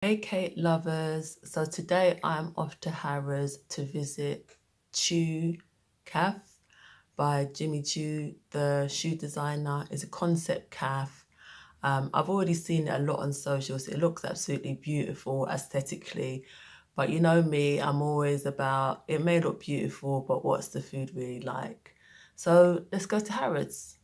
Hey Kate lovers, so today I'm off to Harrods to visit Choo Cafe by Jimmy Choo, the shoe designer. It's a concept cafe. I've already seen it a lot on socials. It looks absolutely beautiful aesthetically, but you know me, I'm always about it may look beautiful, but what's the food really like? So let's go to Harrods.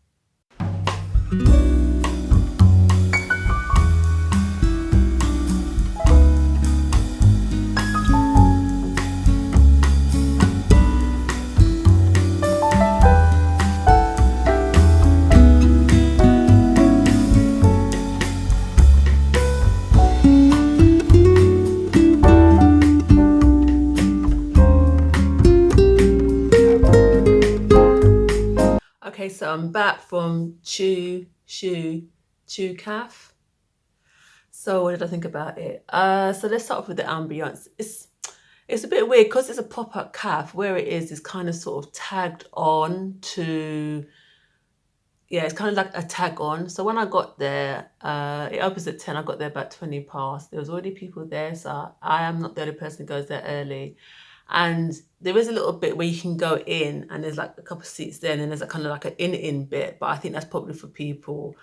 Okay, so I'm back from Chew Cafe. So what did I think about it? So let's start off with the ambience. It's a bit weird because it's a pop-up cafe. Where it is kind of sort of tagged on to, yeah, it's kind of like a tag on. So when I got there, it opens at 10. I got there about 20 past. There was already people there, so I am not the only person who goes there early. And there is a little bit where you can go in and there's like a couple of seats there and then there's a kind of like an in bit. But I think that's probably for people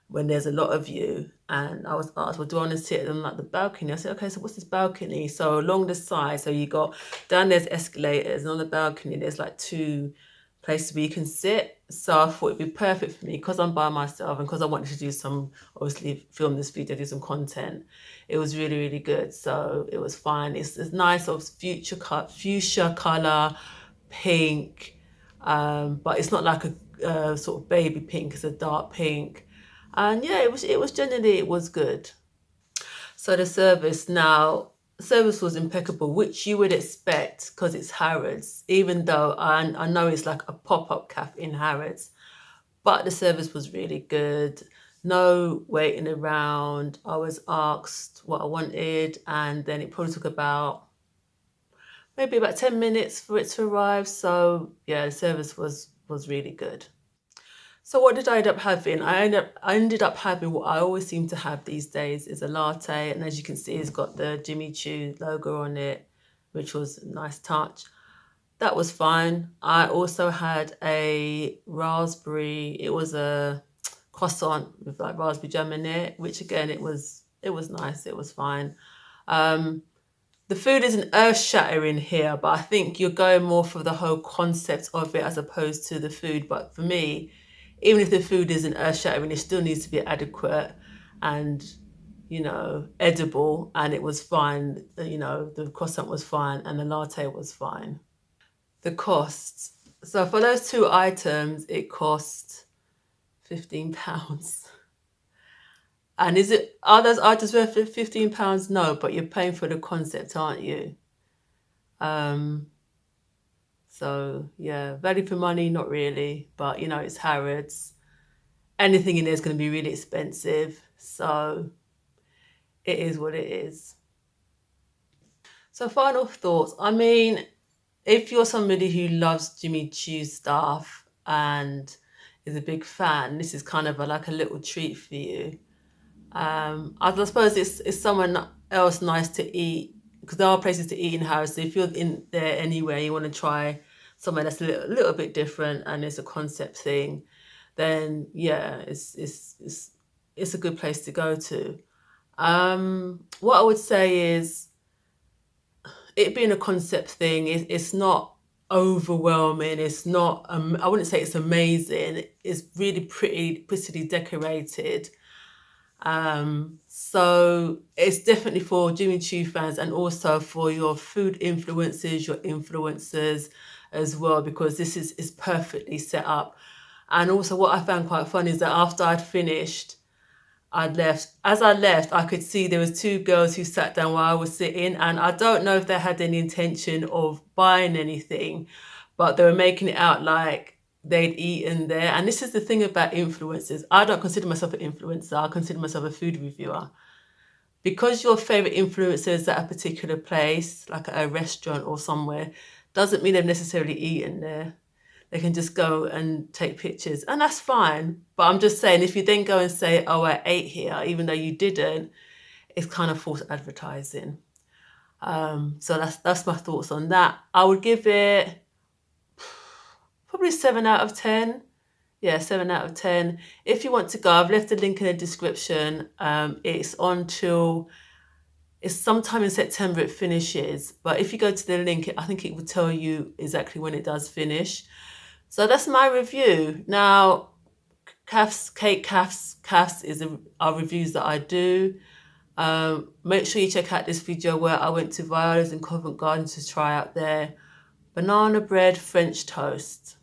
when there's a lot of you. And I was asked, well, do I want to sit on like the balcony? I said, okay, so what's this balcony? So along the side, so you got down there's escalators and on the balcony there's like two places where you can sit. So I thought it'd be perfect for me because I'm by myself and because I wanted to do some, obviously film this video, do some content. It was really, really good. So it was fine. It's nice sort of fuchsia color, pink, but it's not like a sort of baby pink. It's a dark pink. And yeah, it was generally it was good. So the service was impeccable, which you would expect because it's Harrods, even though I know it's like a pop-up cafe in Harrods, but the service was really good. No waiting around. I was asked what I wanted, and then it probably took maybe about 10 minutes for it to arrive. So yeah, the service was really good. So what did I end up having? I ended up having what I always seem to have these days is a latte, and as you can see, it's got the Jimmy Choo logo on it, which was a nice touch. That was fine. I also had a raspberry. It was a croissant with like raspberry jam in it, which again it was nice. It was fine. Um, the food isn't earth shattering here, but I think you're going more for the whole concept of it as opposed to the food. But for me, even if the food isn't earth shattering, it still needs to be adequate and, edible. And it was fine. The croissant was fine and the latte was fine. The costs. So for those two items, it cost £15. And are those items worth £15? No, but you're paying for the concept, aren't you? Um, so yeah, value for money, not really, but it's Harrods. Anything in there is going to be really expensive, so it is what it is. So final thoughts. I mean, if you're somebody who loves Jimmy Choo's stuff and is a big fan, this is kind of like a little treat for you. I suppose it's someone else nice to eat because there are places to eat in Harrods. So if you're in there anywhere, you want to try somewhere that's a little bit different and it's a concept thing, then yeah, it's a good place to go to. What I would say is it being a concept thing, it's not overwhelming. It's not. I wouldn't say it's amazing. It's really prettily decorated. So it's definitely for Jimmy Choo fans and also for your food influencers, your influencers as well, because this is perfectly set up. And also what I found quite fun is that after I'd finished, I'd left. As I left, I could see there was two girls who sat down while I was sitting, and I don't know if they had any intention of buying anything, but they were making it out like they'd eaten there. And this is the thing about influencers. I don't consider myself an influencer. I consider myself a food reviewer. Because your favorite influencer is at a particular place, like at a restaurant or somewhere, doesn't mean they've necessarily eaten there. They can just go and take pictures, and that's fine. But I'm just saying, if you then go and say, "Oh, I ate here," even though you didn't, it's kind of false advertising. So that's my thoughts on that. I would give it probably 7 out of 10. Yeah, 7 out of 10. If you want to go, I've left the link in the description. It's on till it's sometime in September it finishes. But if you go to the link, I think it will tell you exactly when it does finish. So that's my review. Now, cake calves are reviews that I do. Make sure you check out this video where I went to Viola's in Covent Garden to try out their banana bread French toast.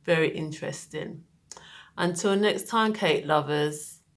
Very interesting. Until next time, cake lovers.